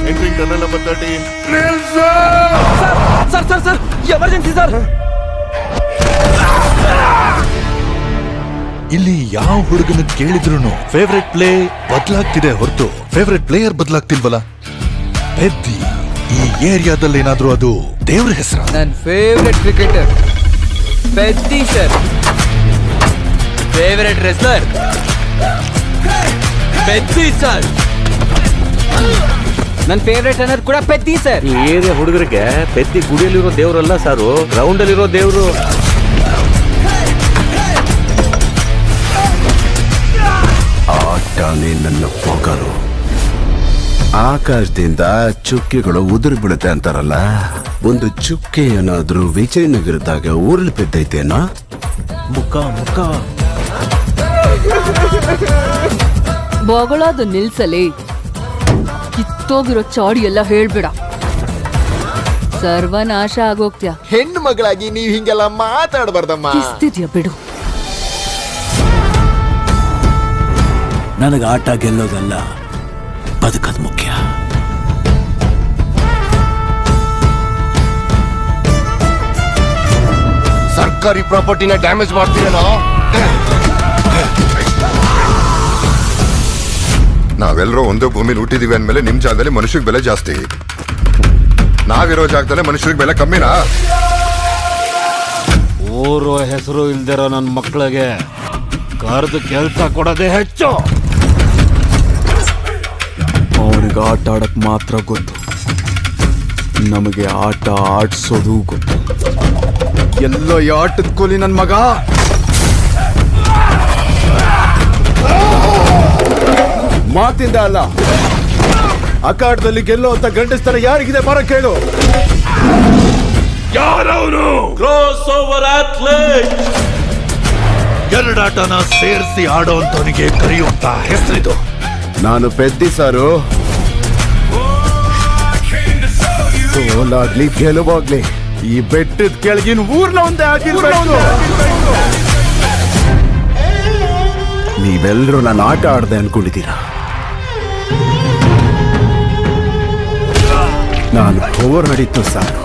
Entering tunnel number 13. Sir sir sir emergency sir. ಇಲ್ಲಿ ಯಾವ ಹುಡುಗನ ಕೇಳಿದ್ರು ಫೇವ್ರೆಟ್ ಪ್ಲೇ ಬದಲಾಗ್ತಿದೆ ಹೊರತು ಫೇವ್ರೆಟ್ ಪ್ಲೇಯರ್ ಬದಲಾಗ್ತಿಲ್ವಲ್ಲ. ಪೆದ್ದಿ ಈ ಏರಿಯಾದಲ್ಲಿ ಏನಾದ್ರೂ ಅದು ದೇವ್ರ ಹೆಸರ? ನನ್ನ ಫೇವ್ರೆಟ್ ಕ್ರಿಕೆಟರ್ ಪೆದ್ದಿ ಸರ್. ಫೇವ್ರೆಟ್ ರೆಸ್ಲರ್ ಪೆದ್ದಿ ಸರ್. ನನ್ನ ಫೇವ್ರೆಟ್ ರನ್ನರ್ ಕೂಡ ಪೆದ್ದಿ ಸರ್. ಈ ಏರಿಯಾ ಹುಡುಗರಿಗೆ ಪೆದ್ದಿ ಗುಡಿಯಲ್ಲಿರೋ ದೇವ್ರಲ್ಲ ಸಾರು, ಗ್ರೌಂಡ್ ಅಲ್ಲಿರೋ ದೇವ್ರು. ಆಟನೇ ನನ್ನ ಪೊಗರು. ಆಕಾಶದಿಂದ ಚುಕ್ಕೆಗಳು ಉದುರು ಬೀಳುತ್ತೆ ಅಂತಾರಲ್ಲ, ಒಂದು ಚುಕ್ಕೆ ಏನಾದ್ರೂ ವಿಜಯನಗರದಾಗ ಊರ್ಲಿ ಬಿದ್ದೈತೇನೋ. ಮುಖ ಮುಖ ಬೊಗಳೋದು ನಿಲ್ಸಲಿ. ಕಿತ್ತೋಗಿರೋ ಚಾಡಿ ಎಲ್ಲ ಹೇಳ್ಬೇಡ, ಸರ್ವನಾಶ ಆಗೋಗ್ತ್ಯ. ಹೆಣ್ಣು ಮಗಳಾಗಿ ನೀವ್ ಹಿಂಗೆಲ್ಲ ಮಾತಾಡಬಾರ್ದಮ್ಮ. ಕಿಸ್ತಿದ್ಯಾ ಬಿಡು. ನನಗೆ ಆಟ ಗೆಲ್ಲೋದಲ್ಲ, ಬದುಕದ್ ಮುಖ್ಯ. ಸರ್ಕಾರಿ ಪ್ರಾಪರ್ಟಿನ ಡ್ಯಾಮೇಜ್ ಮಾಡ್ತೀರೇನೋ? ನಾವೆಲ್ಲರೂ ಒಂದೇ ಭೂಮಿಲಿ ಹುಟ್ಟಿದೀವಿ ಅಂದ್ಮೇಲೆ ನಿಮ್ ಜಾಗದಲ್ಲಿ ಮನುಷ್ಯರಿಗೆ ಬೆಲೆ ಜಾಸ್ತಿ, ನಾವಿರೋ ಜಾಗದಲ್ಲೇ ಮನುಷ್ಯರಿಗೆ ಬೆಲೆ ಕಮ್ಮಿನಾ? ಊರು ಹೆಸರು ಇಲ್ದಿರೋ ನನ್ನ ಮಕ್ಕಳಿಗೆ ಕರೆದು ಕೆಲಸ ಕೊಡೋದೇ ಹೆಚ್ಚು. ಅವನಿಗೆ ಆಟ ಆಡಕ್ ಮಾತ್ರ ಗೊತ್ತು, ನಮಗೆ ಆಟ ಆಡ್ಸೋದು ಗೊತ್ತು. ಎಲ್ಲೋ ಈ ಆಟದ ಕೂಲಿ ನನ್ ಮಗ. ಮಾತಿಂದ ಅಲ್ಲ, ಅಖಾಡದಲ್ಲಿ ಗೆಲ್ಲೋ ಅಂತ ಗಂಡಸ್ತರ ಯಾರಿಗಿದೆ ಬರ ಕೇಳು. ಯಾರವನು? Cross over athlete. ಎರಡಾಟನ ಸೇರಿಸಿ ಆಡೋಂತವನಿಗೆ ಕರೆಯುವಂತ ಹೆಸರಿದು. ನಾನು ಪೆದ್ದಿ ಸಾರು. ಸೋಲಾಗ್ಲಿ ಗೆಲುವಾಗ್ಲಿ ಈ ಬೆಟ್ಟದ ಕೆಳಗಿನ ಊರ್ನ ಒಂದೇ ಆಗಿರ್ಬೇಕು. ನೀವೆಲ್ಲರೂ ನಾನು ಆಟ ಆಡ್ದೆ ಅನ್ಕೊಂಡಿದ್ದೀರಾ. ನಾನು ಓವರ್ ನಡೀತು ಸಾರು.